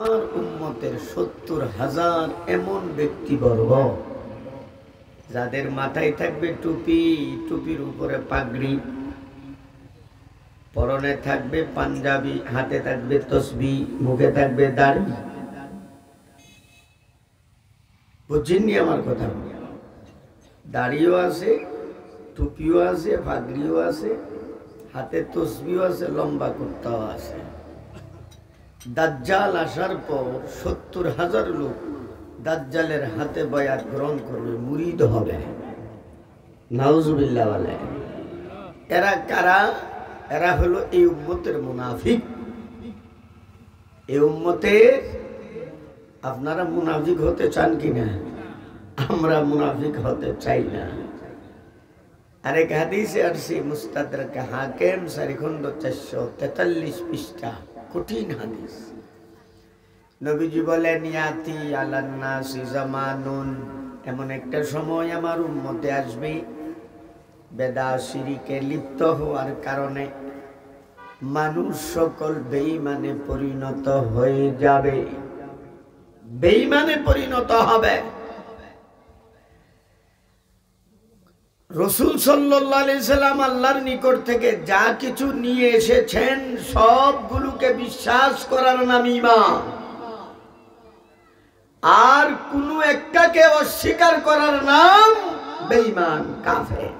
আমার উম্মতের ৭০,০০০ এমন ব্যক্তিবর্গ যাদের মাথায় থাকবে টুপি, টুপির উপরে পাগড়ি, পরনে থাকবে পাঞ্জাবি, হাতে থাকবে তসবি, মুখে থাকবে দাড়ি। বুঝছেননি আমার কথা? দাড়িও আছে, টুপিও আছে, পাগড়িও আছে, হাতে তসবিও আছে, লম্বা কুর্তাও আছে। দাজ্জাল আসার পর ৭০,০০০ লোক দাজ্জালের হাতে বায়াত গ্রহণ করবে, মুরিদ হবে। নাউজুবিল্লাহ বলে। এরা কারা? এরা হলো এই উম্মতের মুনাফিক। এই উম্মতের আপনারা মুনাফিক হতে চান কিনা? আমরা মুনাফিক হতে চাই না। আরেক হাদিসে আসছে মুস্তাদরাক হাকিম 443 পৃষ্ঠা, কঠিন হাদিস। নবীজি বলেন, ইয়াতি আলান নাসি জামানুন, এমন একটা সময় আমার উম্মতে আসবে বেদা শিরিকে লিপ্ত হওয়ার কারণে মানুষ সকল বেঈমানে পরিণত হয়ে যাবে, বেঈমানে পরিণত হবে। রাসূল সাল্লাল্লাহু আলাইহি সাল্লাম আল্লাহর নিকট থেকে যা কিছু নিয়ে এসেছেন সবগুলোকে বিশ্বাস করার নাম ঈমান, আর কোন একটাকে অস্বীকার করার নাম বেঈমান, কাফের।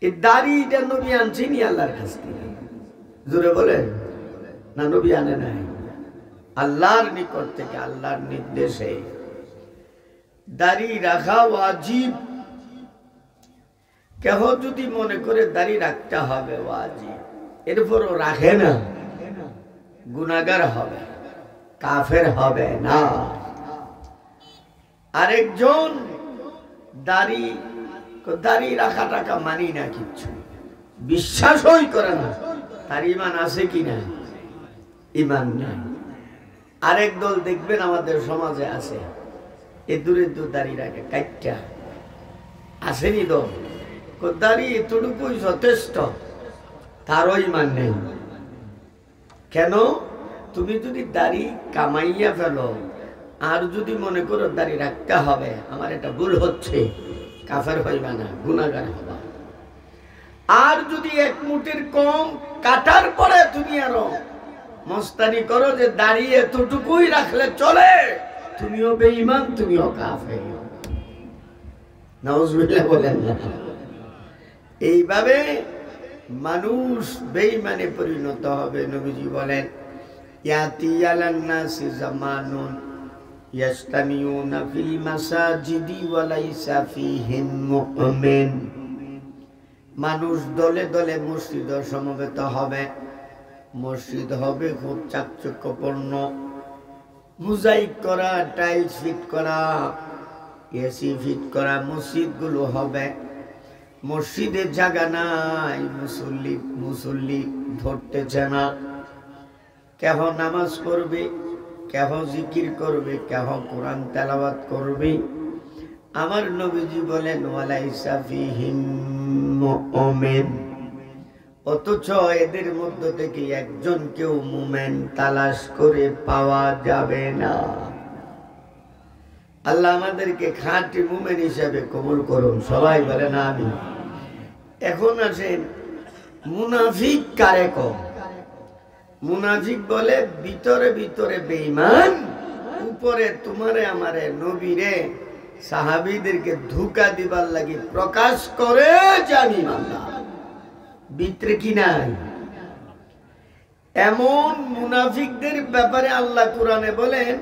এই দাড়িটা নবী আনছেন আল্লাহর কাছ থেকে, জোরে বলেন না? নবী আনে নাই, আল্লাহর নিকট থেকে আল্লাহর নির্দেশে দাড়ি রাখা ওয়াজিব। কেহ যদি মনে করে দাড়ি রাখতে হবে ওয়াজিব, এরপরও রাখে না, গুনাহগার হবে, কাফের হবে না। আরেকজন দাড়ি রাখা টাকা মানি না, কিচ্ছু বিশ্বাসই করে না, তার ঈমান আছে কি না? ঈমান নাই। আরেক দল দেখবেন আমাদের সমাজে আছে, এ দূরে দূর দাড়ি রাখে, কাইটা আসেনি দল, দাড়ি এতটুকুই যথেষ্ট, তারও ঈমান নেই। কেন? তুমি যদি দাড়ি কামাইয়া ফেলো আর যদি মনে করো দাড়ি রাখতে হবে, আমার এটা ভুল হচ্ছে, কাফের হইবা না, গুনাহগার হবা। আর যদি এক মুঠির কম কাটার পরে তুমি আরো মস্তানি করো যে দাড়ি এতটুকুই রাখলে চলে, তুমিও বেঈমান, তুমিও কাফের। নাউজুবিল্লাহ বলেন না? এইভাবে মানুষ বেঈমানে পরিণত হবে। নবীজি বলেন, ইয়াতি আলান নাসি জামানুন ইয়াস্তামিউনা ফিল মাসাজিদি ওয়া লাইসা ফীহিম মুমিন। মানুষ দলে দলে মসজিদে সমবেত হবে, মসজিদ হবে খুব চাকচক্যপূর্ণ, মোজাইক করা, টাইলস ফিট করা, এসি ফিট করা মসজিদগুলো হবে। মসজিদের জায়গা নাই, মুসল্লি ধরতেছে না। কেহ নামাজ পড়বে, কেহ জিকির করবে, কেহ কোরআন তেলাওয়াত করবে। আমার নবীজি বলেন, ওয়ালাইসা ফীহিম মুমিন, অথচ এদের মধ্য থেকে একজন কেউ মুমিন তালাশ করে পাওয়া যাবে না। আল্লাহ আমাদেরকে খাঁটি মুমিন হিসাবে কবুল করুন, সবাই বলেন আমিন। এখন আসেন, মুনাফিক কারে কম? মুনাফিক বলে ভিতরে ভিতরে বেঈমান, উপরে তোমারে আমারে নবীরে সাহাবীদেরকে ধোঁকা দিবার লাগি প্রকাশ করে জানি আল্লাহ, ভিতরে কি নাই। এমন মুনাফিকদের ব্যাপারে আল্লাহ কোরআনে বলেন,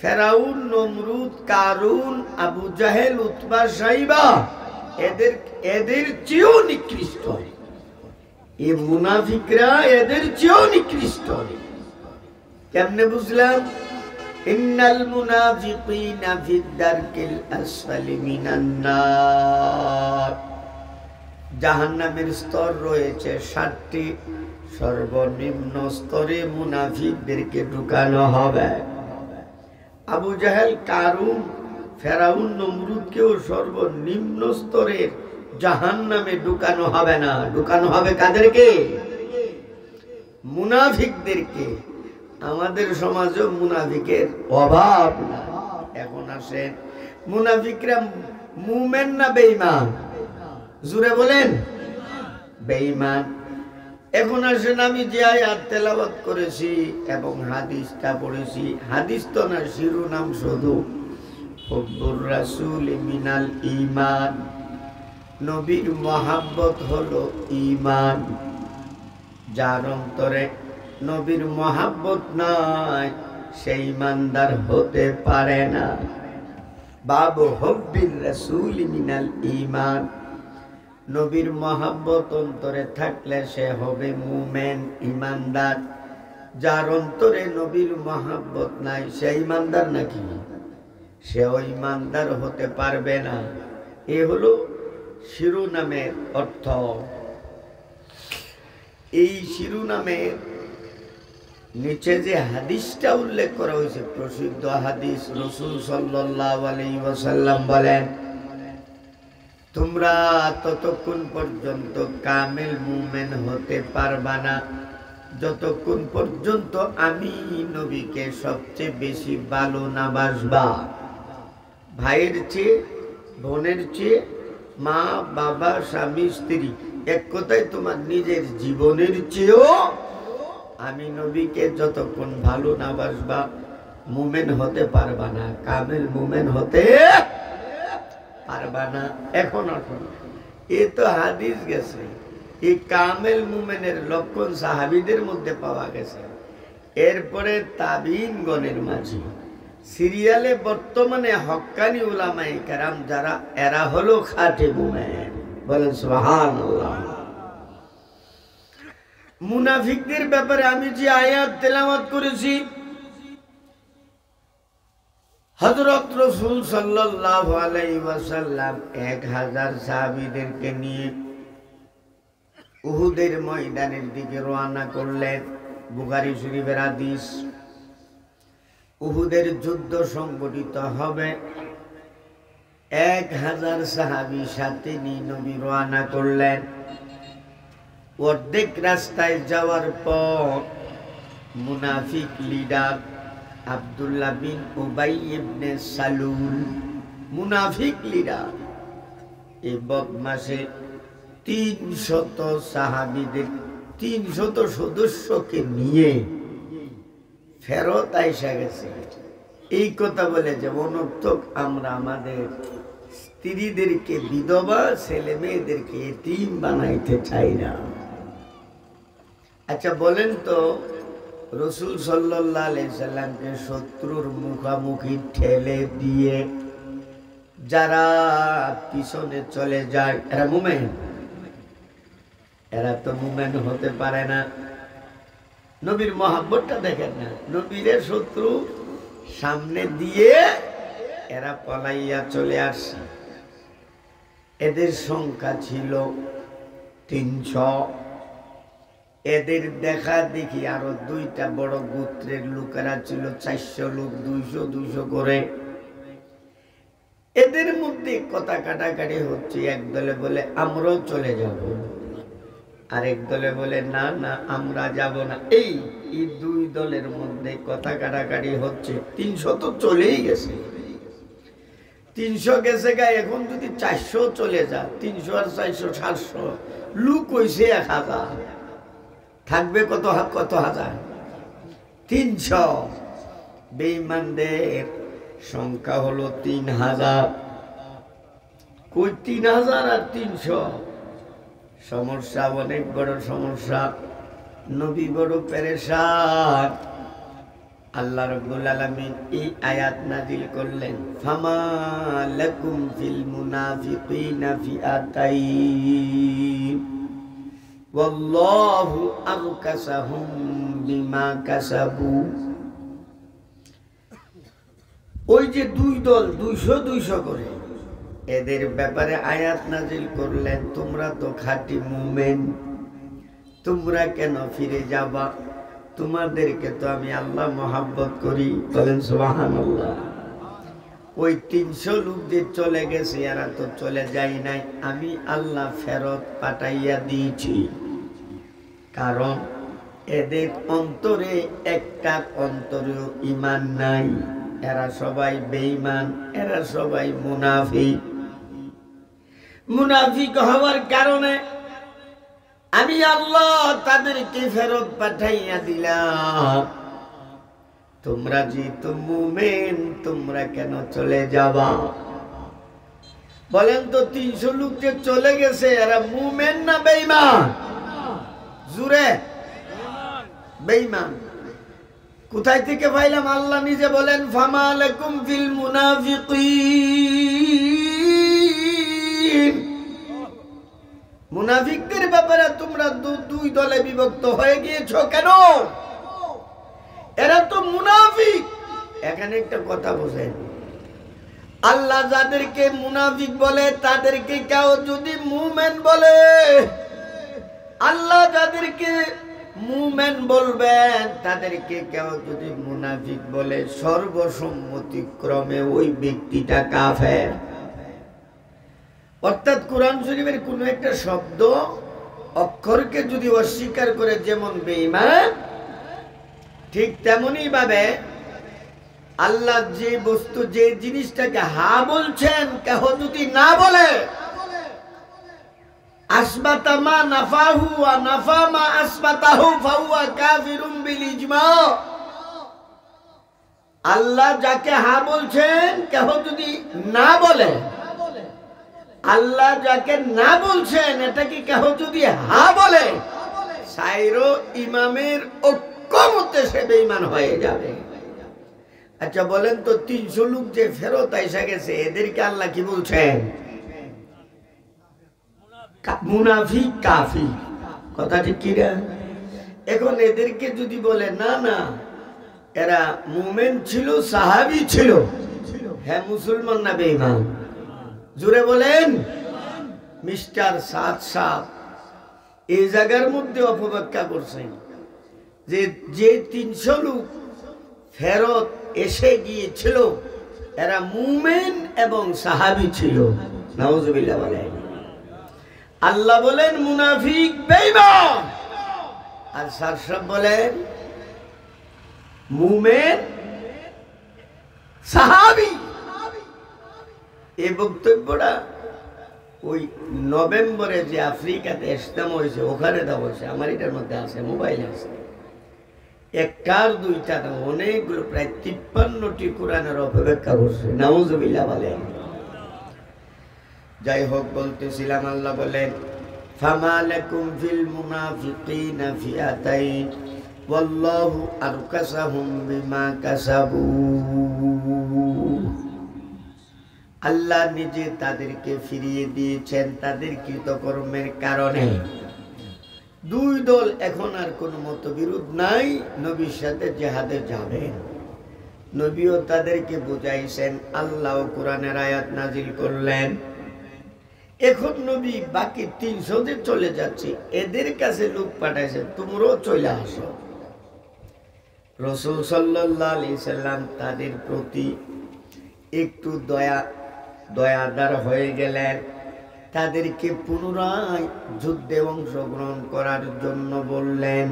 ফেরাউন, নমরুদ, কারুন, আবু জাহেল, উতবা, সাইবা এদের চেয়েও নিকৃষ্ট। এই মুনাফিকরা এদের চেয়েও নিকৃষ্ট। কেমনে বুঝলাম? ইন্নাল মুনাফিকিনা ফিদ দারকিল আসফালি মিনান নার, জাহান্নামের স্তর রয়েছে ৭টি, সর্বনিম্ন স্তরে মুনাফিকদেরকে ঢুকানো হবে। আবু জাহেল, কারুন, ফেরাউন, নমরুদকেও সর্বনিম্ন স্তরের জাহান্নামে ঢুকানো হবে না। ঢুকানো হবে কাদেরকে? মুনাফিকদেরকে। আমাদের সমাজে মুনাফিকের অভাব না। এখন আসেন, মুনাফিকরা মুমিন না বেঈমান? জোরে বলেন। বেঈমান। এখন আসেন, আমি যে আয়াত তেলাওয়াত করেছি এবং হাদিসটা পড়েছি, হাদিস তো না, শিরোনাম শুধু, হুব্বুর রাসূল মিনাল ঈমান, নবীর মহাব্বত হলো ঈমান। যার অন্তরে নবীর মহাব্বত নাই, সেই ইমানদার হতে পারে না। বাবু হুব্বির রাসূল মিনাল ঈমান, নবীর মহাব্বত অন্তরে থাকলে সে হবে মুমিন, ইমানদার। যার অন্তরে নবীর মহাব্বত নাই, সে ইমানদার নাকি? সেও ইমানদার হতে পারবে না। এ হলো শিরোনামের অর্থ। এই শিরোনামের নিচে যে হাদিসটা উল্লেখ করা হয়েছে, প্রসিদ্ধ হাদিস, রাসূল সাল্লাল্লাহু আলাইহি ওয়াসাল্লাম বলেন, তোমরা ততক্ষণ পর্যন্ত কামেল মুমিন হতে পারবা না যতক্ষণ পর্যন্ত আমি নবীকে সবচেয়ে বেশি ভালো না বাসবা। ভাইয়ের চেয়ে, বোনের চেয়ে, মা বাবা, স্বামী স্ত্রী, এক কথায় তোমার নিজের জীবনের চেয়েও আমি নবীকে যতক্ষণ ভালো না বাসবা, মুমিন হতে পারবা না, কামেল মুমিন হতে পারবা না। এখন আসুন, এ তো হাদিস গেছে, এই কামেল মুমিনের লক্ষণ সাহাবীদের মধ্যে পাওয়া গেছে। এরপরে তাবিঈনগণের মাঝে সিরিয়ালে বর্তমানে হক্কানি উলামায়ে কেরাম যারা, এরা হলো খাঁটি মুমিন। বলেন সুবহানাল্লাহ। মুনাফিকদের ব্যাপারে আমি যে আয়াত তেলাওয়াত করেছি, হযরত রাসূল সাল্লাল্লাহু আলাইহি ওয়াসাল্লাম 1000 সাহাবীদেরকে নিয়ে উহুদের ময়দানের দিকে রওনা করলেন। বুখারী শরীফের হাদিস। উহুদের যুদ্ধ সংগঠিত হবে, 1000 সাহাবী সাথে নিয়ে নবী রওনা করলেন। অর্ধেক রাস্তায় যাওয়ার পর মুনাফিক লিডার আব্দুল্লাহ বিন উবাই ইবনে সালুল, মুনাফিক লিডার, এই বদমাশে 300 সাহাবীদের, 300 সদস্যকে নিয়ে ফেরত আইসা গেছে। এই কথা বলে যে অনর্থক আমরা আমাদের স্ত্রীদেরকে বিধবা, ছেলে মেয়েদেরকে এতিম বানাইতে চাই না। আচ্ছা বলেন তো, রাসূল সাল্লাল্লাহু আলাইহি সাল্লামকে শত্রুর মুখোমুখি ঠেলে দিয়ে যারা পিছনে চলে যায়, এরা মুমিন? এরা তো মুমিন হতে পারে না। নবীর মহাব্বতটা দেখেন না, নবীর শত্রু সামনে দিয়ে এরা পলাইয়া চলে আসছে। এদের সংখ্যা ছিল 300। এদের দেখা দেখি আরো 2টা বড় গোত্রের লোকেরা ছিল, 400 লোক, 200 করে। এদের মধ্যে কথা কাটাকাটি হচ্ছে। এক দলে বলে আমরাও চলে যাব, আরেক দলে বলে না না আমরা যাব না। এই 2 দলের মধ্যে কথা কাটাকাটি হচ্ছে। 300 তো চলেই গেছে, 300 গেছে গা। এখন যদি 400 চলে যায়, 300 আর 400 700, লোক হইছে 1000, থাকবে কত হাজার? 300। বেঈমানদের সংখ্যা হলো 3000। কই 3000 আর 300? সমস্যা, অনেক বড় সমস্যা। নবী বড় পেরেশান। আল্লাহ রাব্বুল আলামিন এই আয়াত নাযিল করলেন, ফামা লাকুম ফিল মুনাফিকিনা ফিআতাইন ওয়াল্লাহু আরকাসাহুম বিমা কাসাবু। ওই যে 2 দল 200 করে, এদের ব্যাপারে আয়াত নাযিল করলেন, তোমরা তো খাঁটি মুমিন, তোমরা কেন ফিরে যাবা? তোমাদেরকে তো আমি আল্লাহ মহাব্বত করি। বলেন সুবহানাল্লাহ। ওই 300 লোক যে চলে গেছে, এরা তো চলে যায় নাই, আমি আল্লাহ ফেরত পাঠাইয়া দিয়েছি। কারণ এদের অন্তরে একটা অন্তরেও ঈমান নাই। এরা সবাই বেঈমান, এরা সবাই মুনাফিক। মুনাফিক হওয়ার কারণে আমি আল্লাহ তাদেরকে ফেরত পাঠাইয়া দিলাম। তোমরা যেহেতু মুমিন, তোমরা কেন চলে যাবা? বলেন তো 300 লোক যে চলে গেছে এরা মুমিন না বেঈমান? জুরে বেঈমান। কোথায় থেকে পাইলাম? আল্লাহ নিজে বলেন ফামা লাকুম ফিল মুনাফিকিন। মুনাফিকদের ব্যাপারে তোমরা দুই দলে বিভক্ত হয়ে গিয়েছো কেন? এরা তো মুনাফিক। এখানে একটা কথা বোঝেন, আল্লাহ যাদেরকে মুনাফিক বলে তাদেরকে কেউ যদি মুমিন বলে, আল্লাহ যাদেরকে মুমিন বলবেন তাদেরকে কেউ যদি মুনাফিক বলে, সর্বসম্মতিক্রমে ওই ব্যক্তিটা কাফের। অর্থাৎ কোরআন শরীফের কোন একটা শব্দ অক্ষরকে যদি অস্বীকার করে যেমন বেঈমান, ঠিক তেমনি ভাবে আল্লাহ যে বস্তু যে জিনিসটাকে হা বলছেন কেহ যদি না বলে, আসবাতা মা নাফাহু ওয়া নাফা মা আসবাতাহু ফাহুয়া কাফিরুম বিল ইজমা। আল্লাহ যাকে হা বলছেন কেহ যদি না বলে, আল্লাহ যাকে না বলছেন এটাকে কেহ যদি হা বলে, সাইরো ইমামের ঐক্যমতে সে বেঈমান হয়ে যাবে। আচ্ছা বলেন তো 300 লোক যে ফেরত এসে গেছে এদেরকে আল্লাহ কি বলছেন? মুনাফিক কাফির। কথা ঠিক কি না? এখন এদেরকে যদি বলে না না এরা মুমিন ছিল, সাহাবী ছিল, হ্যাঁ মুসলমান না বেঈমান? জোরে বলেন। মিস্টার সাদ সাহেব এই জায়গার মধ্যে অপব্যাখ্যা করছেন যে 300 লোক ফেরত এসে গিয়েছিল এরা মুমিন এবং সাহাবী ছিল। নাউজুবিল্লাহ বলেন। আল্লাহ বলেন মুনাফিক বেঈমান, আর স্যার সাহেব বলেন মুমিন সাহাবী। এই বক্তব্যটা ওই নভেম্বরে যে আফ্রিকাতে ইজতেমা হয়েছে ওখানে দেওয়া হয়েছে। আমার এটার মধ্যে আছে, মোবাইল আছে। একটার দুইটা না, অনেকগুলো, প্রায় 53টি কোরআনের অপব্যাখ্যা করছে। নাউজুবিল্লাহ বলেন। যাই হোক বলতেছিলাম, আল্লাহ বলেন ফামা লাকুম ফিল মুনাফিকিনা ফিআতাইন ওয়াল্লাহু আরকাসাহুম বিমা কাসাবু। আল্লাহ নিজে তাদেরকে ফিরিয়ে দিয়েছেন তাদের কৃতকর্মের কারণে। দুই দল, এখন আর কোনো মতবিরোধ নাই, নবীর সাথে জিহাদে যাবেন। নবীও তাদেরকে বুঝাইছেন, আল্লাহ কোরআনের আয়াত নাজিল করলেন। এখন নবী বাকি 300 যে চলে যাচ্ছে এদের কাছে লোক পাঠাইছেন, তোমরাও চলে আসো। রাসূল সাল্লাল্লাহু আলাইহি সাল্লাম তাদের প্রতি একটু দয়াদার হয়ে গেলেন। তাদেরকে পুনরায় যুদ্ধে অংশগ্রহণ করার জন্য বললেন।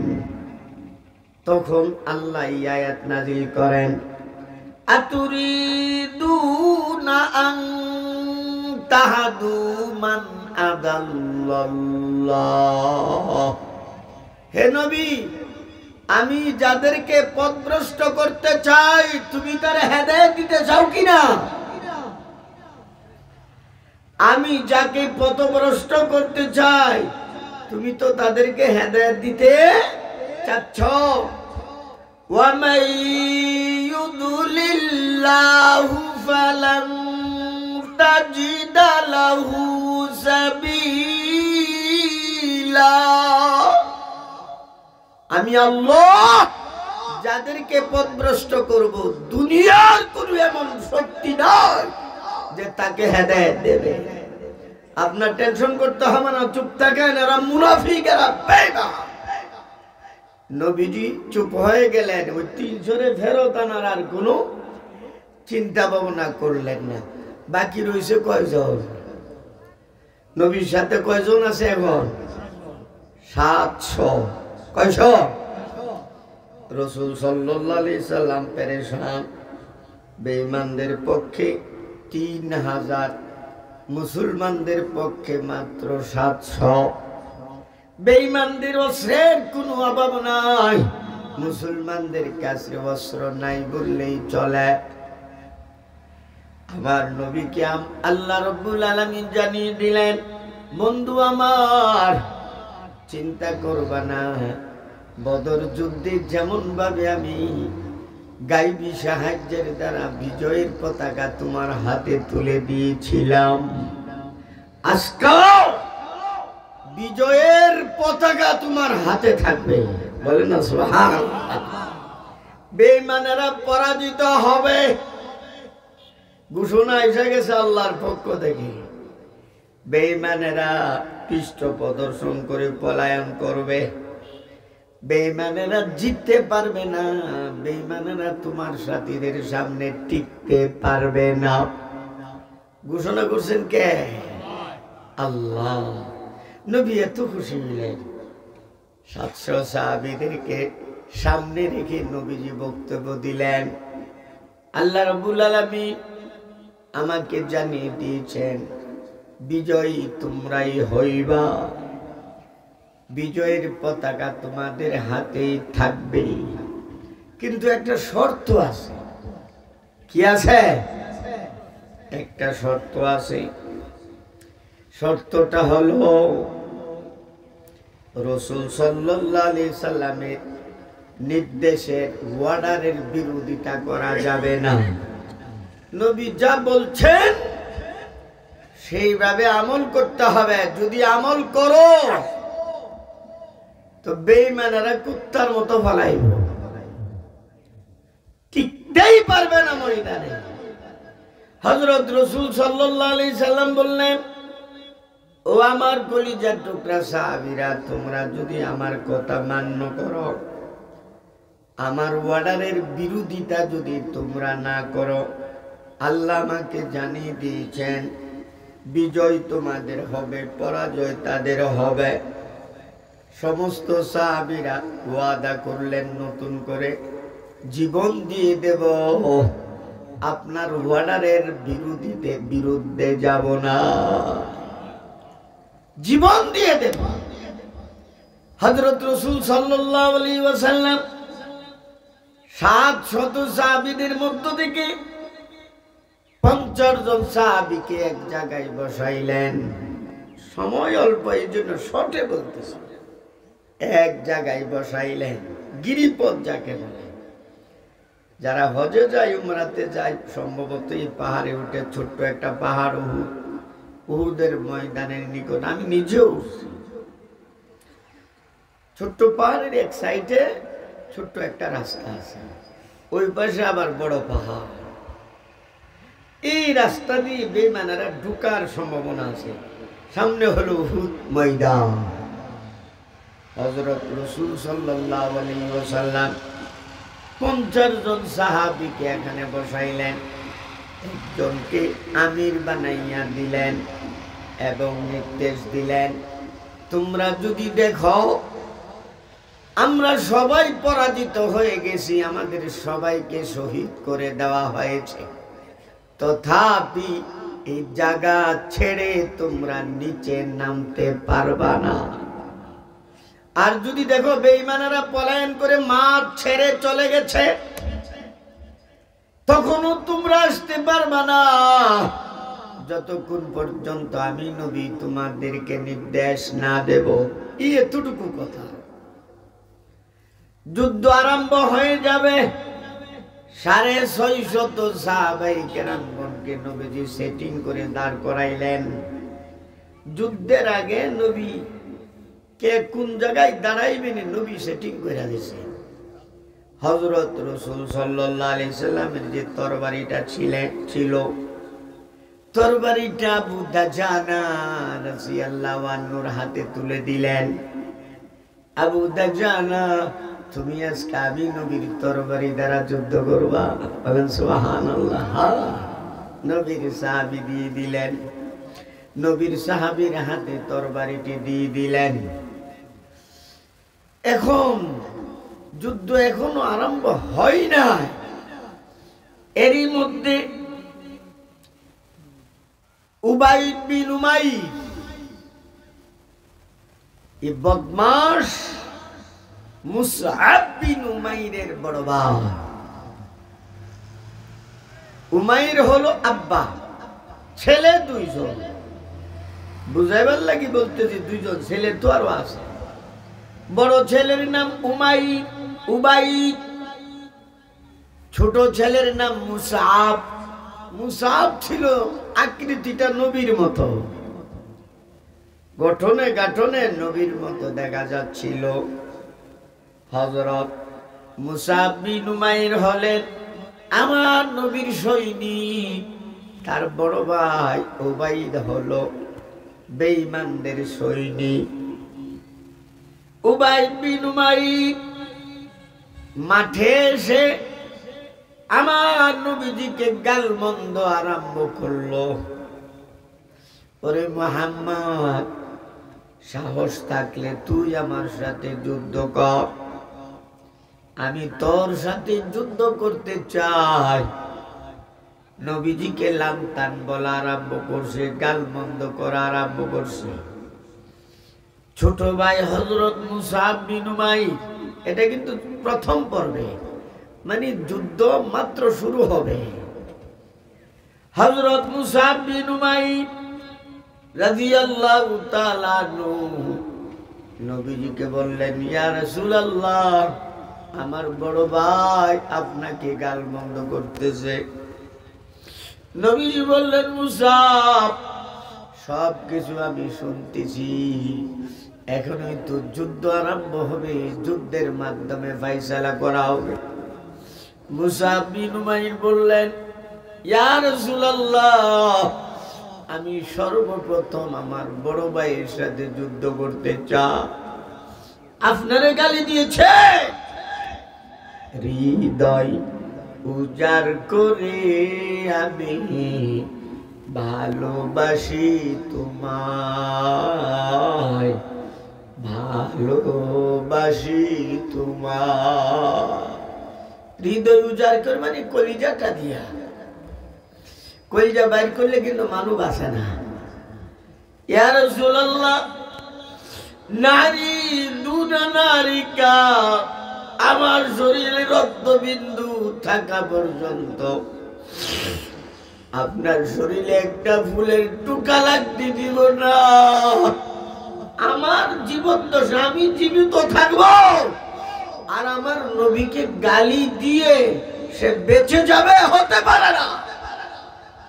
তখন আল্লাহ আয়াত নাজিল করেন, আতুরিদুনা আন তাহাদু মান আদাল্লাল্লাহ। হে নবী, আমি যাদেরকে পথভ্রষ্ট করতে চাই তুমি তারে হেদায়েত দিতে চাও কিনা? আমি যাকে পথভ্রষ্ট করতে চাই তুমি তো তাদেরকে হেদায়েত দিতে চাচ্ছ। ওয়া মান ইউদ্লিল্লাহু ফালান তাজিদা লাহু সাবিলা। আমি আল্লাহ যাদেরকে পথভ্রষ্ট করব দুনিয়ার কোনো এমন শক্তি নাই যে তাকে হেদায়েত দেবে। আপনার টেনশন করতে হবে না, চুপ থাকেন। এরা মুনাফিক, এরা বেঈমান। নবীজি চুপ হয়ে গেলেন। ওই 300 ফেরত আনার আর কোনো চিন্তা ভাবনা করলেন না। বাকি রয়েছে কয়জন? নবীর সাথে কয়জন আছে এখন? 700। কয়শ? রাসূল সাল্লাল্লাহু আলাইহি সাল্লাম পেরেশান। বেঈমানদের পক্ষে 3000, মুসলমানদের পক্ষে মাত্র 700। বেঈমানদের অস্ত্রের কোনো অভাব নাই, মুসলমানদের কাছে অস্ত্র নাই বললেই চলে। আমার নবীকে আল্লাহ রাব্বুল আলামিন জানিয়ে দিলেন, বন্ধু আমার চিন্তা করবা না, বদর যুদ্ধে যেমন ভাবে আমি গায়বী সাহায্যের দ্বারা বিজয়ের পতাকা তোমার হাতে তুলে দিয়েছিলাম, আজকাল বিজয়ের পতাকা তোমার হাতে থাকবে। বলেন না সুবহানাল্লাহ। বেঈমানেরা পরাজিত হবে, ঘোষণা এসে গেছে আল্লাহর পক্ষ থেকে। বেঈমানেরা পৃষ্ঠ প্রদর্শন করে পলায়ন করবে, বেঈমানেরা জিততে পারবে না, বেঈমানেরা তোমার সাথীদের সামনে টিকতে পারবে না। ঘোষণা করছেন কে? আল্লাহ। নবী এত খুশি হলেন। 700 সাহাবীদেরকে সামনে রেখে নবীজি বক্তব্য দিলেন, আল্লাহ রাব্বুল আলামিন আমাকে জানিয়ে দিয়েছেন বিজয়ী তোমরাই হইবা, বিজয়ের পতাকা তোমাদের হাতেই থাকবে, কিন্তু একটা শর্ত আছে। কি আছে? একটা শর্ত আছে। শর্তটা হলো রাসূল সাল্লাল্লাহু আলাইহি সাল্লামের নির্দেশের, অর্ডারের বিরোধিতা করা যাবে না। নবী যা বলছেন সেইভাবে আমল করতে হবে। যদি আমল করো তো বেঈমানেরা কুত্তার মতো ফলাইব, টিকতেই পারবে না ময়দানে। হযরত রাসূল সাল্লাল্লাহু আলাইহি সাল্লাম বললেন, ও আমার কলিজার টুকরা সাহাবীরা, তোমরা যদি আমার কথা মান্য করো, আমার অর্ডারের বিরোধিতা যদি তোমরা না করো, আল্লাহ আমাকে জানিয়ে দিয়েছেন বিজয় তোমাদের হবে, পরাজয় তাদের হবে। সমস্ত সাহাবীরা ওয়াদা করলেন নতুন করে, জীবন দিয়ে দেব, আপনার অর্ডারের বিরুদ্ধে যাব না, জীবন দিয়ে দেব। হযরত রাসূল সাল্লাল্লাহু আলাইহি ওয়াসাল্লাম 700 সাহাবীদের মধ্য থেকে 50 জন সাহাবীকে এক জায়গায় বসাইলেন। সময় অল্প, এই জন্য শর্টে বলতেছি। এক জায়গায় বসাইলেন, গিরিপথ যাকে বলে। যারা হজে যায়, উমরাতে যায়, সম্ভবত এই পাহাড়ে উঠে, ছোট্ট একটা পাহাড় উহুদের ময়দানের নিকট, আমি নিজেও উঠছি। ছোট্ট পাহাড়ের এক সাইডে ছোট্ট একটা রাস্তা আছে, ওই পাশে আবার বড় পাহাড়। এই রাস্তা দিয়ে বেঈমানেরা ঢোকার সম্ভাবনা আছে। সামনে হলো উহুদ ময়দান। হযরত রাসূল সাল্লাল্লাহু আলাইহি ওয়াসাল্লাম 50 জন সাহাবীকে এখানে বসাইলেন, একজনকে আমির বানাইয়া দিলেন এবং নির্দেশ দিলেন, তোমরা যদি দেখো আমরা সবাই পরাজিত হয়ে গেছি, আমাদের সবাইকে শহীদ করে দেওয়া হয়েছে, তথাপি এই জায়গা ছেড়ে তোমরা নিচে নামতে পারবা না। আর যদি দেখো বেঈমানেরা পলায়ন করে মাঠ ছেড়ে চলে গেছে, তখনও তোমরা আসতে পারবা না, যতক্ষণ পর্যন্ত আমি নবী তোমাদেরকে নির্দেশ না দেব। এতটুকু কথা। যুদ্ধ আরম্ভ হয়ে যাবে। 650 সাহাবায়ে কেরামগণকে নবীজি সেটিং করে দাঁড় করাইলেন। যুদ্ধের আগে নবী কে কোন জায়গায় দাঁড়াইবেন নবী সেটিং করে দিয়েছেন। হযরত রাসূল সাল্লাল্লাহু আলাইহি সাল্লামের যে তরবারিটা ছিল, তরবারিটা আবু দাজানা রাদিয়াল্লাহু আনহুর হাতে তুলে দিলেন। আবু দাজানা, তুমি আজকে আমি নবীর তরবারি দ্বারা যুদ্ধ করবা? বলেন সুবহানাল্লাহ। নবীর সাহাবী দিয়ে দিলেন, নবীর সাহাবীর হাতে তরবারিটি দিয়ে দিলেন। এখন যুদ্ধ এখনো আরম্ভ হয় না, এরই মধ্যে উবাইদ বিন উমাইর এই বদমাশ মুসআব বিন উমাইরের বড় ভাই। উমাইর হলো আব্বা, ছেলে দুইজন। বুঝাইবার লাগি বলতেছি দুইজন, ছেলে তো আরো আছে। বড় ছেলের নাম উবাইদ, ছোট ছেলের নাম মুসআব। মুসআব ছিল আকৃতিটা নবীর মতো, গঠনে গাঠনে নবীর মতো দেখা যাচ্ছিল। হযরত মুসআব বিন উমাইর হলেন আমার নবীর সৈনিক, তার বড় ভাই উবাইদ হলো বেঈমানদের সৈনিক। উবাইদ বিন উমাইর মাঠে এসে আমার নবীজিকে গালমন্দ আরম্ভ করলো। ওরে মুহাম্মদ, সাহস থাকলে তুই আমার সাথে যুদ্ধ কর, আমি তোর সাথে যুদ্ধ করতে চাই। নবীজিকে লামতান বলা আরম্ভ করছে, গালমন্দ করা আরম্ভ করছে। ছোট ভাই হযরত মুসআব বিন উমাইর, এটা কিন্তু প্রথম পর্বে, মানে যুদ্ধ মাত্র শুরু হবে। হযরত মুসআব বিন উমাইর রাদিয়াল্লাহু তাআলা আনহু নবীজিকে বললেন, ইয়া রাসূলুল্লাহ, আমার বড় ভাই আপনাকে গালমন্দ করতেছে। নবীজি বললেন, মুসআব, সব কিছু আমি শুনতেছি, এখনই তো যুদ্ধ আরম্ভ হবে, যুদ্ধের মাধ্যমে ফয়সালা করা হবে। মুসআব বিন উমাইর বললেন, ইয়া রাসূলুল্লাহ, আমি সর্বপ্রথম আমার বড় ভাইয়ের সাথে যুদ্ধ করতে চাই। আপনারে গালি দিয়েছে, হৃদয় উজাড় করে আমি ভালোবাসি তোমায়, ভালোবাসি তোমায়। হৃদয় উজাড় করে মানে কলিজাটা দিয়া, কলিজা বাইর করলে কিন্তু মানুষ বাঁচে না। ইয়া রাসূলুল্লাহ, নারী দুনা নারিকা, আমার শরীরে রক্তবিন্দু থাকা পর্যন্ত আপনার শরীরে একটা ফুলের টুকা লাগতে দিব না। আমার জীবন দশা আমি জীবিত থাকবো, আর আমার নবীকে গালি দিয়ে সে বেঁচে যাবে, হতে পারে না।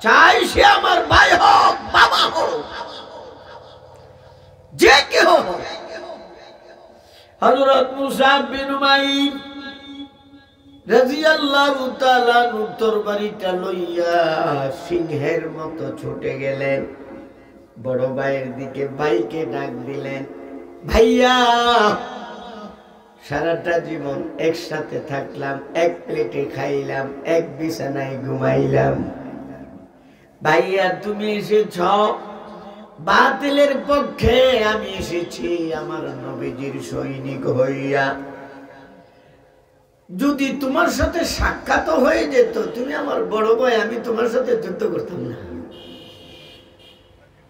চাই সে আমার ভাই হোক, বাবা হোক, যে কেউ হোক। হযরত মুসআব বিন উমাইর রাদিয়াল্লাহু তাআলা তরবারিটা লইয়া সিংহের মতো ছুটে গেলেন বড় ভাইয়ের দিকে। ভাইকে ডাক দিলেন, ভাইয়া, সারাটা জীবন একসাথে থাকলাম, এক প্লেটে খাইলাম, এক বিছানায় ঘুমাইলাম। ভাইয়া, তুমি এসেছ বাতিলের পক্ষে, আমি এসেছি আমার নবীজির সৈনিক হইয়া। যদি তোমার সাথে সাক্ষাৎ হয়ে যেত, তুমি আমার বড় ভাই, আমি তোমার সাথে যুদ্ধ করতাম না,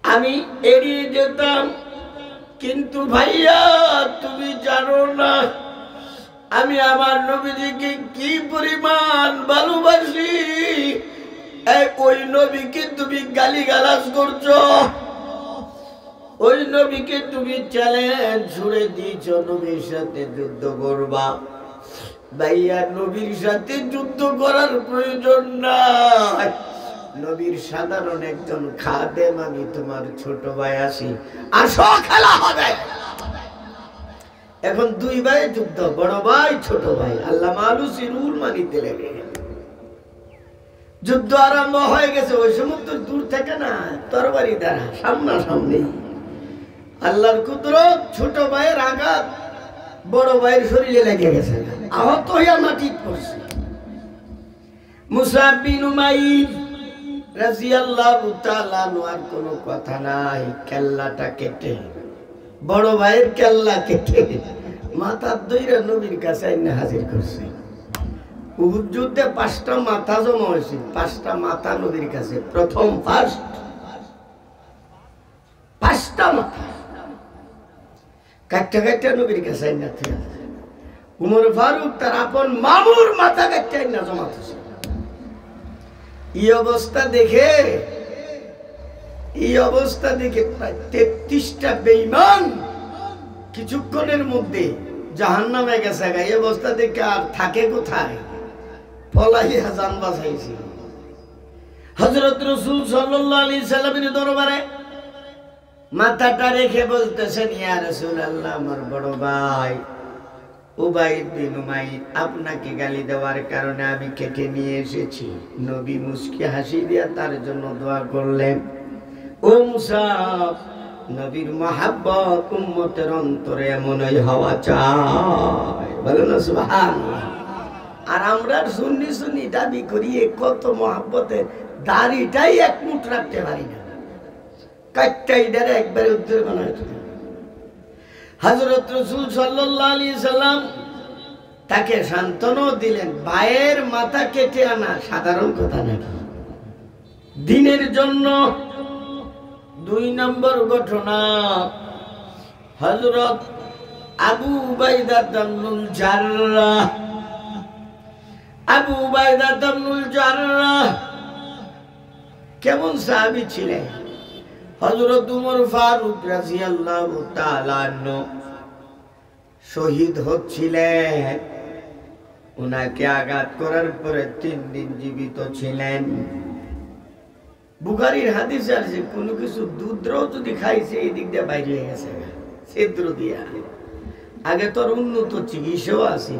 আমি এড়িয়ে যেতাম। কিন্তু ভাইয়া, তুমি জানো না আমি আমার নবীজিকে কি পরিমাণ ভালোবাসি। ওই নবীকে তুমি গালিগালাজ করছো, ওই নবীকে তুমি চ্যালেঞ্জ ছুড়ে দিয়েছ নবীর সাথে যুদ্ধ করবা। ভাইয়া, নবীর সাথে যুদ্ধ করার প্রয়োজন নাই, নবীর সাধারণ একজন খাদেম, আমি তোমার ছোট ভাই, আসি, আসো, খেলা হবে। এখন দুই ভাই যুদ্ধ, বড় ভাই ছোট ভাই। আল্লাহ মালুসি রুল মানিতে লেগে গেল, যুদ্ধ আরম্ভ হয়ে গেছে। ওই সময় তো দূর থেকে না, তরবারি দ্বারা সামনাসামনি। আল্লাহর কুদরত, ছোট ভাইয়ের আঘাত বড় ভাইয়ের শরীরে লেগে গেছে, আহত হইয়া মাটিতে পড়ছে। মুসআব বিন উমাইর রাদিয়াল্লাহু তাআলা আনহু আর কোনো কথা নাই, কেল্লাটা কেটে, বড় ভাইয়ের কেল্লা কেটে মাথার দইরা নবীর কাছে এনে হাজির করছে। উহুদ যুদ্ধে 5টা মাথা জমা হয়েছে, 5টা মাথা নবীর কাছে, প্রথম ফার্স্ট 5টা মাথা কাটটা কাটটা নবীর কাছে এনে থুয়া। উমর ফারুক তার আপন মামুর মাথা কাটটা এনে জমা থুছে। এই অবস্থা দেখে প্রায় 33টা বেঈমান কিছুক্ষণের মধ্যে জাহান্নামে গেছে। এই অবস্থা দেখে আর থাকে কোথায়, পলাইয়া জান বাঁচাইছে। হযরত রাসূল সাল্লাল্লাহু আলাইহি সাল্লামের দরবারে মাথাটা রেখে বলতেছেন, ইয়া রাসূলুল্লাহ, আমার বড় ভাই উবাইদ বিন উমাইর আপনাকে গালি দেওয়ার কারণে আমি কেটে নিয়ে এসেছি। নবী মুস্কি হাসি দিয়া তার জন্য দোয়া করলেন। ও মুসাব, নবীর মহাব্বত উম্মতের অন্তরে এমনই হওয়া চাই, বলো না সুবহানাল্লাহ। আর আমরা সুন্নি দাবি করি কত মহাব্বতের, দাড়িটাই এক মুঠ রাখতে পারি না, কাটটাই ডারে একবারে উদ্ধার বানায়। হযরত রাসূল সাল্লাল্লাহু আলাইহি সাল্লাম তাকে সান্ত্বনা দিলেন, ভাইয়ের মাথা কেটে আনা সাধারণ কথা নাকি। দিনের জন্য 2 নম্বর ঘটনা, হযরত আবু উবাইদা ইবনুল জাররাহ। আবু উবাইদা ইবনুল জাররাহ কেমন সাহাবী ছিলেন? হযরত উমর ফারুক রাদিয়াল্লাহু তাআলা আনহু শহীদ হচ্ছিলেন, উনাকে আঘাত করার পরে 3 দিন জীবিত ছিলেন। বুখারীর হাদিসে আছে কোনো কিছু দুধও যদি খাইছে এই দিক দিয়ে বাইরে হয়ে গেছে ছিদ্র দিয়া। আগে তোর উন্নত চিকিৎসাও আছে।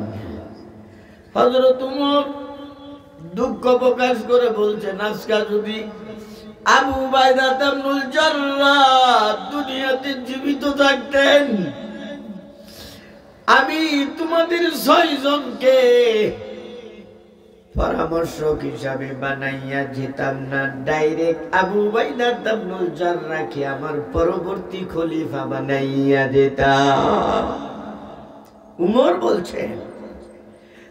হযরত উমর দুঃখ প্রকাশ করে বলছেন, আজকে যদি আবু উবাইদা ইবনুল জাররাহ দুনিয়াতে জীবিত থাকতেন, আমি তোমাদের 6 জনকে পরামর্শক হিসাবে বানাইয়া যেতাম না, ডাইরেক্ট আবু উবাইদা ইবনুল জাররাহকে আমার পরবর্তী খলিফা বানাইয়া যেতাম। উমর বলছেন,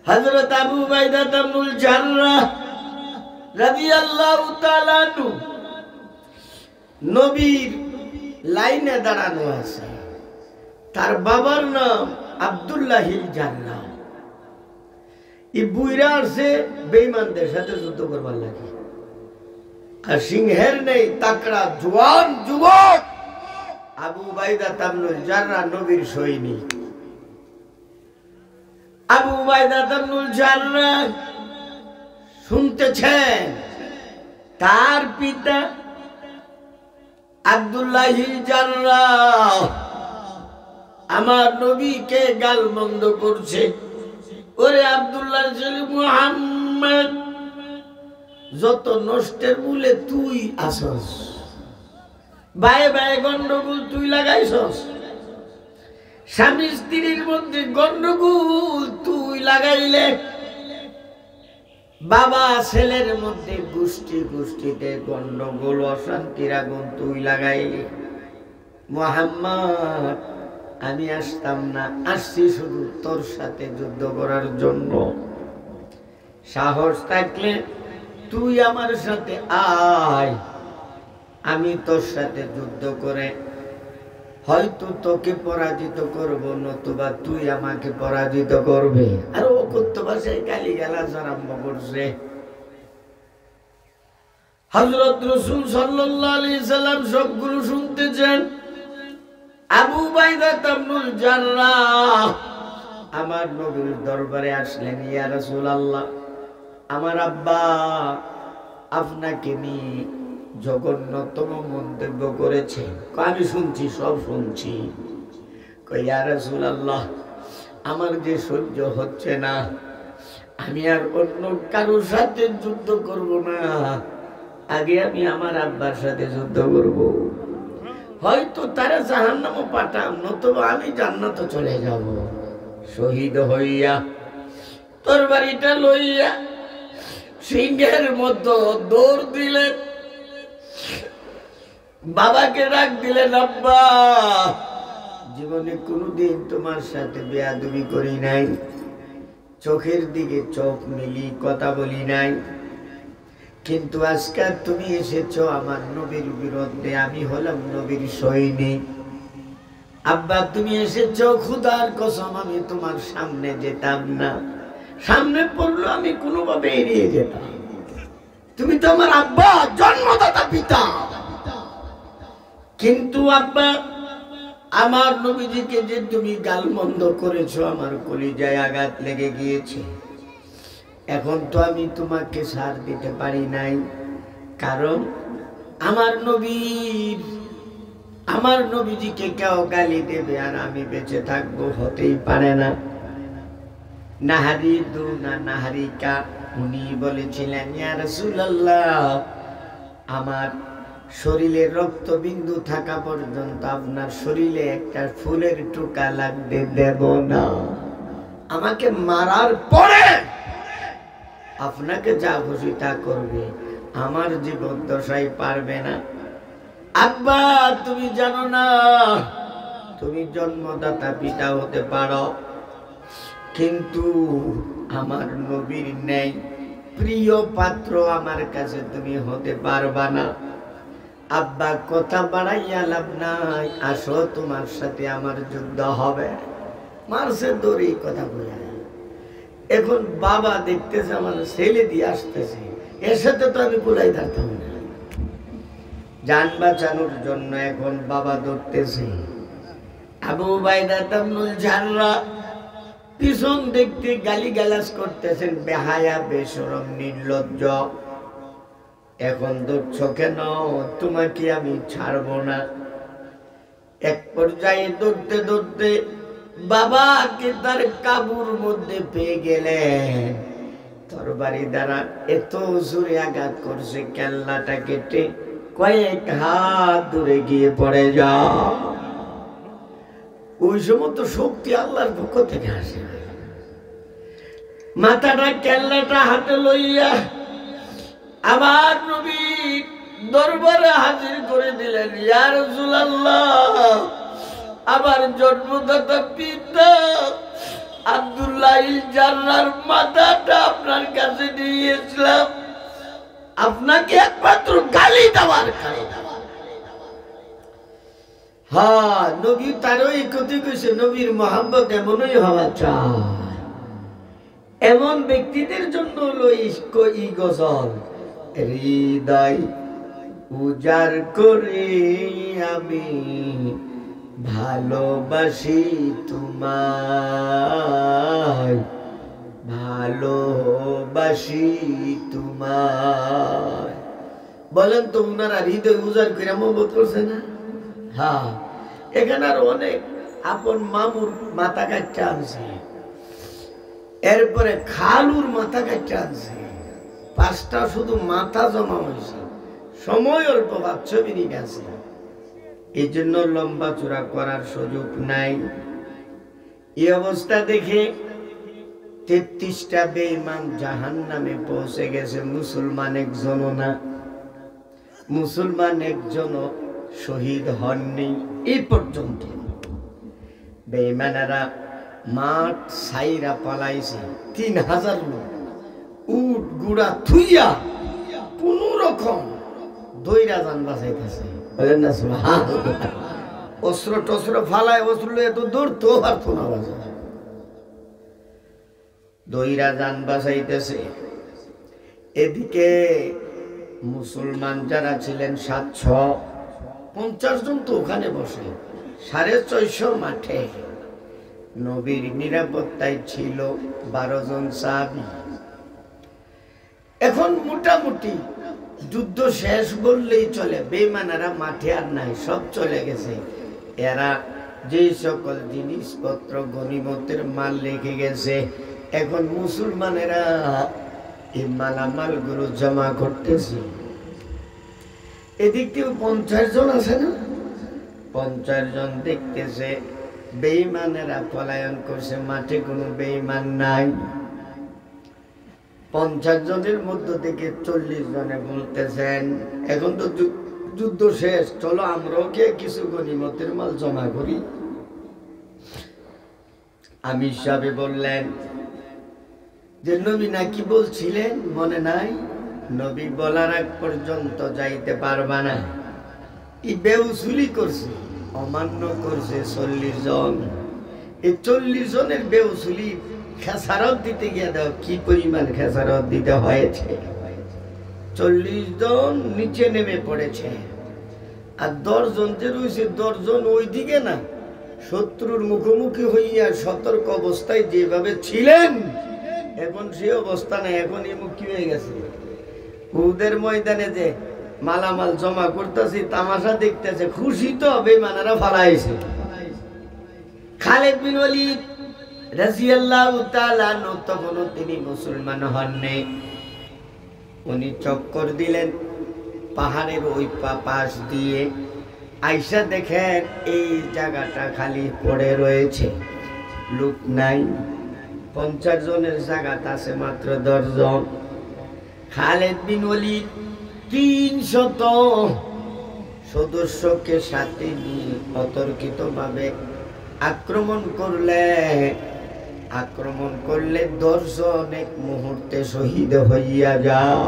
হযরত আবু উবাইদা ইবনুল জাররাহ রাদিয়াল্লাহু তাআলা আনহু নবীর লাইনে দাঁড়ানো আছে। তার বাবার নাম আব্দুল্লাহিল জাররাহ। এই বুইরা আছে বেঈমানদের সাথে যুদ্ধ করবার লাগে, আর সিংহের নেই তাকড়া জওয়ান যুবক আবু উবাইদা ইবনুল জাররাহ নবীর সৈনিক। আবু উবাইদা ইবনুল জাররাহ শুনতেছেন তার পিতা আব্দুল্লাহিল জাররাহ আমার নবীকে গালমন্দ করছে। ওরে আব্দুল্লাহ ছেলে মুহাম্মদ, যত নষ্টের মূলে তুই আসস, বায়ে বায়ে গন্ডগোল তুই লাগাইছস, স্বামী স্ত্রীর মধ্যে গন্ডগোল তুই লাগাইলে, বাবা ছেলের মধ্যে গোষ্ঠীতে গন্ডগোল অশান্তির আগুন তুই লাগাইলি। মুহাম্মদ, আমি আসতাম না, আসছি শুধু তোর সাথে যুদ্ধ করার জন্য। সাহস থাকলে তুই আমার সাথে আয়, আমি তোর সাথে যুদ্ধ করে হয়তো তোকে পরাজিত করব, নতুবা তুই আমাকে পরাজিত করবে। আর ও কত ভাষায় গালিগালাজ আরম্ভ করছে। হযরত রাসূল সাল্লাল্লাহু আলাইহি সাল্লাম সবগুলো শুনতেছেন। আবু উবাইদা ইবনুল জাররাহ আমার নবীর দরবারে আসলেন, ইয়া রাসূলুল্লাহ, আমার আব্বা আপনাকে নিয়ে জঘন্যতম মন্তব্য করেছে। আমি শুনছি, সব শুনছি। ইয়া রাসূলুল্লাহ, আমার যে সহ্য হচ্ছে না, আমি আর অন্য কারোর সাথে যুদ্ধ করব না, আগে আমি আমার আব্বার সাথে যুদ্ধ করব। হয়তো তারা জাহান্নামে পাঠাম, নতুবা আমি জান্নাতে চলে যাব। শহীদ হইয়া তরবারিটা লইয়া সিংহের মধ্যে দৌড় দিলেন, বাবাকে ডাক দিলেন, আব্বা, জীবনে কোনোদিন তোমার সাথে বেয়াদবি করি নাই, চোখের দিকে চোখ মিলি কথা বলি নাই, কিন্তু আজকে তুমি এসেছো আমার নবীর বিরুদ্ধে। আমি হলাম নবীর সৈনিক। আব্বা তুমি এসেছো, খোদার কসম আমি তোমার সামনে যেতাম না, সামনে পড়লো আমি কোনোভাবে এড়িয়ে যেতাম। তুমি তো আমার আব্বা, জন্মদাতা পিতা। কিন্তু আব্বা আমার নবীজিকে যে তুমি গালমন্দ করেছো, আমার কলিজায় আঘাত লেগে গিয়েছে। এখন তো আমি তোমাকে ছাড় দিতে পারি নাই, কারণ আমার নবীজিকে কেউ গালি দেবে আর আমি বেঁচে থাকবো, হতেই পারে না। নাহারি দু না নাহারিকা, উনি বলেছিলেন ইয়া রাসূলুল্লাহ, আমার শরীরে রক্তবিন্দু থাকা পর্যন্ত আপনার শরীরে একটা ফুলের টুকা লাগতে দেব না। আমাকে মারার পরে আপনাকে যা খুশি তা করবে, আমার জীবন দশাই পারবে না। আব্বা তুমি জানো না, তুমি জন্মদাতা পিতা হতে পারো, কিন্তু আমার নবীর ন্যায় প্রিয় পাত্র আমার কাছে তুমি হতে পারবা না। আব্বা কথা বাড়াইয়া লাভ নাই, আসো তোমার সাথে আমার যুদ্ধ হবে। মারছে দড়ি কথা বলে। এখন বাবা দেখতেছে আমার ছেলে দিয়ে আসতেছে, এর সাথে তো আমি কুলাই থাকতাম না। জান বাঁচানোর জন্য এখন বাবা ধরতেছে। আবু উবাইদা ইবনুল জাররাহ পিছন দেখতে গালিগালাজ করতেছেন, বেহায়া বেশরম নির্লজ্জ। এখন ধরছো কেন? তোমাকে আমি ছাড়বো না। এক পর্যায়ে ধরতে ধরতে বাবাকে তার কাবুর মধ্যে পেয়ে গেলেন। তরবারি দ্বারা এত জোরে আঘাত করছে, কেল্লাটা কেটে কয়েক হাত দূরে গিয়ে পড়ে যাও। ওই সময় তো শক্তি আল্লাহর পক্ষ থেকে আসে। মাথাটা কেল্লাটা হাতে লইয়া আমার নবীর দরবারে হাজির করে দিলেন। ইয়া রাসূলুল্লাহ, আমার জন্মদাতা পিতা আব্দুল্লাহ জাররাহর মাথাটা আপনার কাছে নিয়েছিলাম, আপনাকে একমাত্র গালি দেওয়ার কারণে। হ্যাঁ, নবী তারও এই কথা কইছে, নবীর মহব্বত এমনই হওয়া চায়। এমন ব্যক্তিদের জন্য ই গজল, হৃদয় উজাড় করে আমি ভালোবাসি তোমায়, ভালোবাসি তোমায়। বলেন তো উনারা হৃদয় উজাড় করে মহব্বত করছে না? হ্যাঁ, এখানে আর অনেক আপন মামুর মাথা কাটতে আনছে, এরপরে খালুর মাথা কাটতে আনছে, 5টা শুধু মাথা জমা হয়েছে, সময় অল্প, বাচ্চা বেরিয়ে গেছে। এই জন্য লম্বা চূড়া করার সুযোগ নাই। এই অবস্থা দেখে 33টা বেঈমান জাহান্নামে পৌঁছে গেছে। মুসলমান একজনও না, মুসলমান একজনও শহীদ হননি এই পর্যন্ত। বেঈমানেরা মাঠ ছাইরা পালাইছে, 3000 লোক উট গুড়া থুইয়া কোন রকম দইরা যান বাঁচাইতেছে। বলেন না সুবহানাল্লাহ। অস্ত্র টস্ত্র ফালায়, অস্ত্র লইয়া তো দৌড়তো পারতো না, দইরা যান বাঁচাইতেছে। এদিকে মুসলমান যারা ছিলেন 750 জন তো ওখানে বসে, 450 মাঠে। নবীর নিরাপত্তায় ছিল 12 জন সাহাবী। এখন মোটামুটি যুদ্ধ শেষ বললেই চলে, বেঈমানেরা মাঠে আর নাই, সব চলে গেছে। এরা যে সকল জিনিসপত্র গনিমতের মাল রেখে গেছে, এখন মুসলমানেরা এই মালামাল গুলো জমা করতেছে। এদিক থেকে 50 জন আছে না, 50 জন দেখতেছে বেঈমানেরা পলায়ন করছে, মাঠে কোনো বেঈমান নাই। 50 জনের মধ্য থেকে 40 জনে বলতেছেন, এখন তো যুদ্ধ শেষ, চলো আমরাও কে কিছু গনিমতের মাল জমা করি। আমির সাহেব বললেন যে নবী নাকি বলছিলেন মনে নাই, নবী বলার আগ পর্যন্ত যাইতে পারবা না। এই বেউসুলি করছে, অমান্য করছে 40 জন। এই 40 জনের বেউসুলি খেসারত দিতে গিয়ে দাও কি পরিমাণ খেসারত দিতে হয়েছে। 40 জন নিচে নেমে পড়েছে, আর 10 জন যে রয়েছে 10 জন ওই দিকে না, শত্রুর মুখোমুখি হইয়া সতর্ক অবস্থায় যেভাবে ছিলেন এখন সে অবস্থা নেই। এখন এই মুখ কি হয়ে গেছে, উহুদের ময়দানে যে মালামাল জমা করতেছি, তামাশা দেখতেছে, খুশি তো বেঈমানেরা ফালাইছে। খালিদ বিন ওয়ালিদ রাদিয়াল্লাহু তাআলা আনহু তখনও তিনি মুসলমান হননি। উনি চক্কর দিলেন পাহাড়ের ওই পাশ দিয়ে, আইসা দেখেন এই জায়গাটা খালি পড়ে রয়েছে, লোক নাই। 50 জনের জায়গাটা আছে মাত্র 10 জন। খালিদ বিন ওয়ালিদ 300 সদস্যকে সাথে নিয়ে অতর্কিতভাবে আক্রমণ করলে 10 জন এক মুহূর্তে শহীদ হইয়া যাও।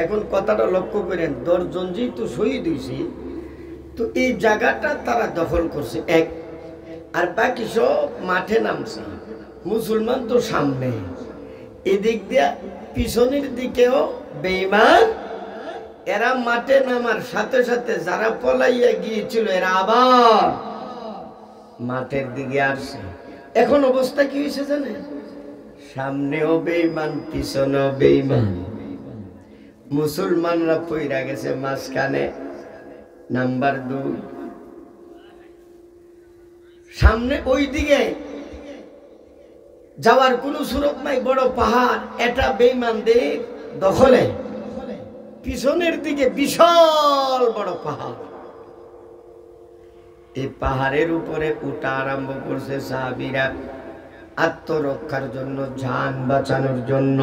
এখন কথাটা লক্ষ্য করেন, 10 জন যেহেতু শহীদ হয়েছে, তো এই জায়গাটা তারা দখল করছে এক, আর বাকি সব মাঠে নামছে। মুসলমান তো সামনে, এদিক দিয়ে পিছনের দিকেও বেঈমান। এরা মাঠে নামার সাথে সাথে যারা পলাইয়া গিয়েছিল এরা আবার মাঠের দিকে আসছে। এখন অবস্থা কি হয়েছে জানেন, সামনেও বেঈমান পিছনেও বেঈমান। মুসলমানরা পইরা গেছে মাঝখানে। নাম্বার 2, সামনে ওই দিকে যাওয়ার কোনো সুরত নাই, বড় পাহাড়, এটা বেঈমানদের দখলে। পিছনের দিকে বিশাল বড় পাহাড়। এই পাহাড়ের উপরে উঠা আরম্ভ করছে সাহাবীরা আত্মরক্ষার জন্য, জান বাঁচানোর জন্য।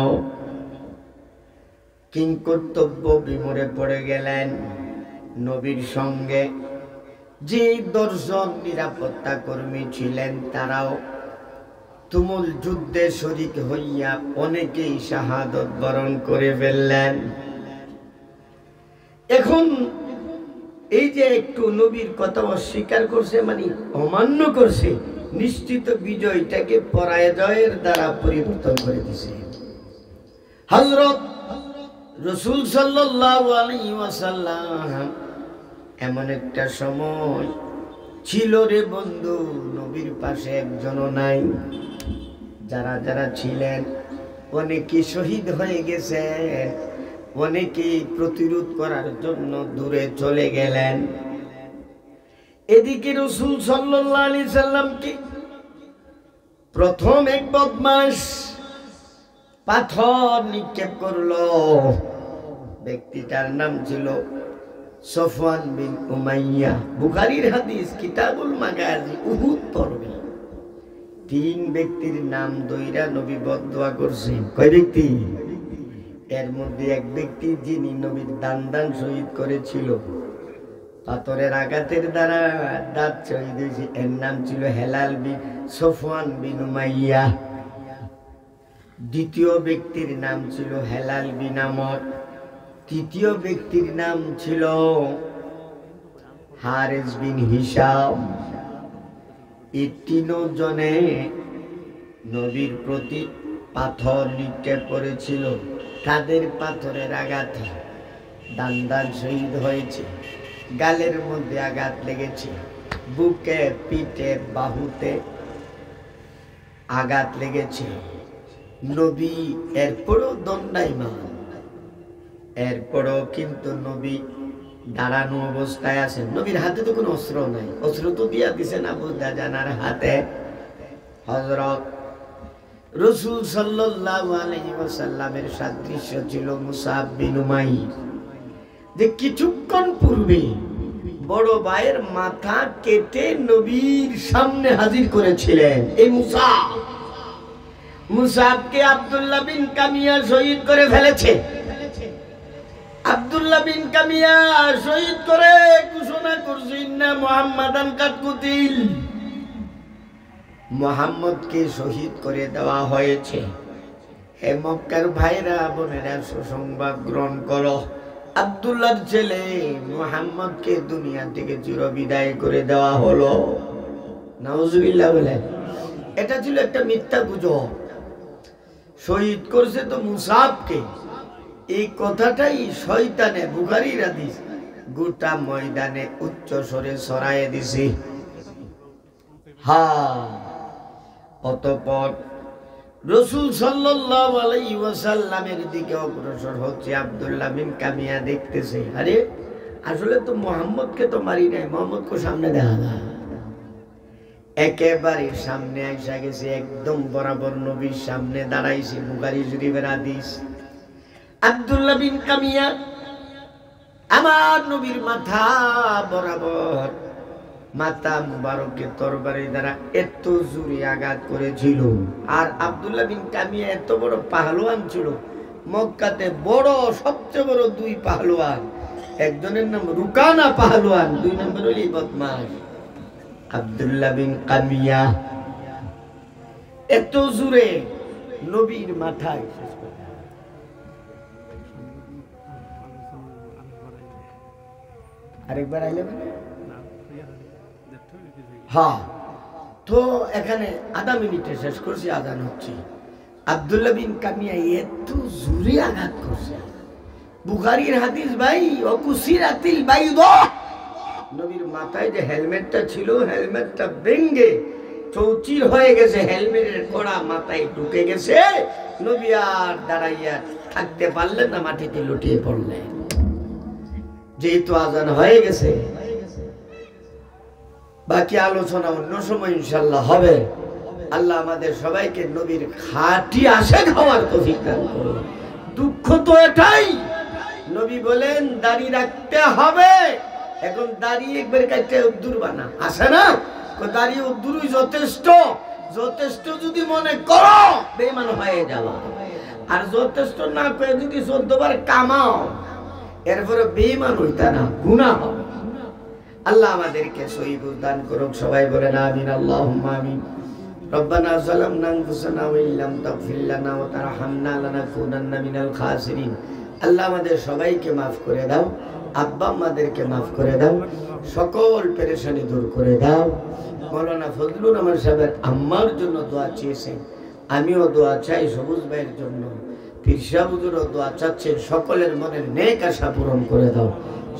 কিংকর্তব্য বিমূঢ়ে পড়ে গেলেন। নবীর সঙ্গে যে 10 জন নিরাপত্তা কর্মী ছিলেন তারাও তুমুল যুদ্ধে শরীক হইয়া অনেকেই শাহাদত বরণ করে ফেললেন। এখন এই যে একটু নবীর কথা অস্বীকার করছে, মানে অমান্য করছে, নিশ্চিত বিজয়টাকে পরাজয়ের দ্বারা পরিবর্তন করে দিছে। হযরত রাসূল সাল্লাল্লাহু আলাইহি ওয়াসাল্লাম এমন একটা সময় ছিল রে বন্ধু, নবীর পাশে একজনও নাই। যারা যারা ছিলেন অনেকে শহীদ হয়ে গেছে, অনেকে প্রতিরোধ করার জন্য দূরে চলে গেলেন। এদিকে রাসূল সাল্লাল্লাহু আলাইহি সাল্লামকে প্রথম এক বদমাশ পাথর নিক্ষেপ করলো। ব্যক্তিটার নাম ছিল সফওয়ান বিন উমাইয়া। বুখারীর হাদিস কিতাবুল মাগাজি উহুদ পর্বে 3 ব্যক্তির নাম দইরা নবী বদদোয়া করছেন। কয় ব্যক্তি? এর মধ্যে এক ব্যক্তি যিনি নবীর দান শহীদ করেছিল, পাথরের আঘাতের দ্বারা দাঁত শহীদ হয়েছে, এর নাম ছিল হেলাল বিন সফওয়ান বিন উমাইয়া। দ্বিতীয় ব্যক্তির নাম ছিল হেলাল বিন আমর। তৃতীয় ব্যক্তির নাম ছিল হারিস বিন হিশাম। এই 3 জনে নবীর প্রতি পাথর নিক্ষেপ করেছিল। তাদের পাথরের আঘাতে দান শহীদ হয়েছে। গালের মধ্যে আঘাত লেগেছে, বুকে, পিঠে, বাহুতে আঘাত লেগেছে। নবী এরপরও দণ্ডায়মান, এরপরও কিন্তু নবী দাঁড়ানো অবস্থায় আছেন। নবীর হাতে তো কোনো অস্ত্র নাই, অস্ত্র তো দিয়া দিছেন আবু দাজানার হাতে। হযরত রাসূল সাল্লাল্লাহু আলাইহি ওয়াসাল্লামের সাদৃশ্য ছিল মুসআব বিন উমাইর, যে কিছুক্ষণ পূর্বে বড় ভাইয়ের মাথা কেটে নবীর সামনে হাজির করেছিলেন। এই মুসআবকে আব্দুল্লাহ বিন কামিয়া শহীদ করে ফেলেছে। আব্দুল্লাহ বিন কামিয়া শহীদ করে ঘোষণা করছে ইন্না মুহাম্মাদান কাদ কুতিল। মুহাম্মদকে শহীদ করে দেওয়া হয়েছে। হে মক্কার ভাইরা বোনেরা, সুসংবাদ গ্রহণ করো, আব্দুল্লাহর ছেলে মুহাম্মদকে দুনিয়া থেকে চিরবিদায় করে দেওয়া হলো। নাউজুবিল্লাহ বলেন। এটা ছিল একটা মিথ্যা গুজব। শহীদ করছে তো মুসাবকে, এই কথাটাই শয়তানে বুখারীর হাদিস গোটা ময়দানে উচ্চ স্বরে ছড়াইয়ে দিছে। হ্যাঁ, অতঃপর রাসূল সাল্লাল্লাহু আলাইহি ওয়াসাল্লামের দিকে অগ্রসর হচ্ছে আব্দুল্লাহ বিন কামিয়া, দেখতেছে আরে আসলে তো মুহাম্মদকে তো মারি নাই, মুহাম্মদকে সামনে দেখা যায়। একেবারে সামনে আইসা গেছে, একদম বরাবর নবীর সামনে দাঁড়াইছে। বুখারী শরীফের হাদিস। আব্দুল্লাহ বিন কামিয়া আমার নবীর মাথা বরাবর, মাথা মুবারকে তরবারি দ্বারা এত জোরে আঘাত করেছিল। আর আব্দুল্লাহ বিন কামিয়া এত বড় পাহলওয়ান ছিল, মক্কাতে বড় সবচেয়ে বড় দুই পাহলওয়ান, একজনের নাম রুকানা পাহলওয়ান, দুই নম্বর হলি বদমাশ আব্দুল্লাহ বিন কামিয়া। এত জোরে নবীর মাথায়, আরেকবার আইলে হ্যাঁ, তো এখানে আধা মিনিটে শেষ করছি, আজান হচ্ছে। আব্দুল্লাহ বিন কামিয়া এত জোরে আঘাত করছে, বুখারীর হাদিস ভাই, অকুসিরাতিল বাইদা, নবীর মাথায় যে হেলমেটটা ছিল, হেলমেটটা ভেঙে চৌচির হয়ে গেছে, হেলমেটের কড়া মাথায় ঢুকে গেছে। নবী আর দাঁড়াইয়া থাকতে পারলেন না, মাটিতে লুটিয়ে পড়লেন। যেহেতু আজান হয়ে গেছে, বাকি আলোচনা অন্য সময় ইনশাআল্লাহ হবে। আল্লাহ আমাদের সবাইকে নবীর খাঁটি আশিক হওয়ার তৌফিক দান করুন। দুঃখ তো এটাই, নবী বলেন দাড়ি রাখতে হবে। এখন দাড়ি একবার কাটতে উদ্দুর বানা আসে না, দাড়ি উদ্দুরই যথেষ্ট। যথেষ্ট যদি মনে করো বেঈমান হয়ে যাওয়া, আর যথেষ্ট না করে যদি 14 বার কামাও, এরপরে বেঈমান হইতা না, গুনাহ হবে। আল্লাহ আমাদেরকে সহি বুঝ দান করুক। সবাই বলেন আমিন, আল্লাহুম্মা আমিন। রব্বানা যালামনা আনফুসানা ওয়া ইল্লাম তাগফির লানা ওয়া তারহামনা লানাকুনান্না মিনাল খাসিরিন। আল্লাহ আমাদের সবাইকে মাফ করে দাও, আব্বা আম্মাদেরকে মাফ করে দাও, সকল পেরেশানি দূর করে দাও। মাওলানা ফজলুর রহমান সাহেবের আম্মার জন্য দোয়া চেয়েছেন, আমিও দোয়া চাই সবুজ ভাইয়ের জন্য, পীর সাহেব হুজুরও দোয়া চাচ্ছেন। সকলের মনের নেক আশা পূরণ করে দাও,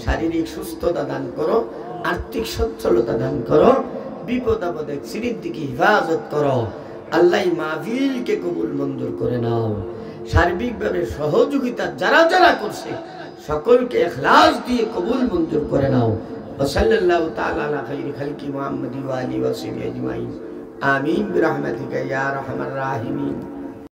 শারীরিক সুস্থতা দান করো, আর্থিক সচ্ছলতা দান করো, বিপদ আপদে সিঁড়ির দিকে হিফাজত করো। আল্লাহ মাহফিলকে কবুল মঞ্জুর করে নাও। সার্বিকভাবে সহযোগিতা যারা যারা করছে সকলকে ইখলাস দিয়ে কবুল মঞ্জুর করে নাও। ওয়াসাল্লাল্লাহু তাআলা আলা খাইরি খালকি মুহাম্মাদি ওয়া আলিহি ওয়া সাহবিহি আজমাইন। আমিন বিরহমাতিকা ইয়া আরহামার রাহিমিন।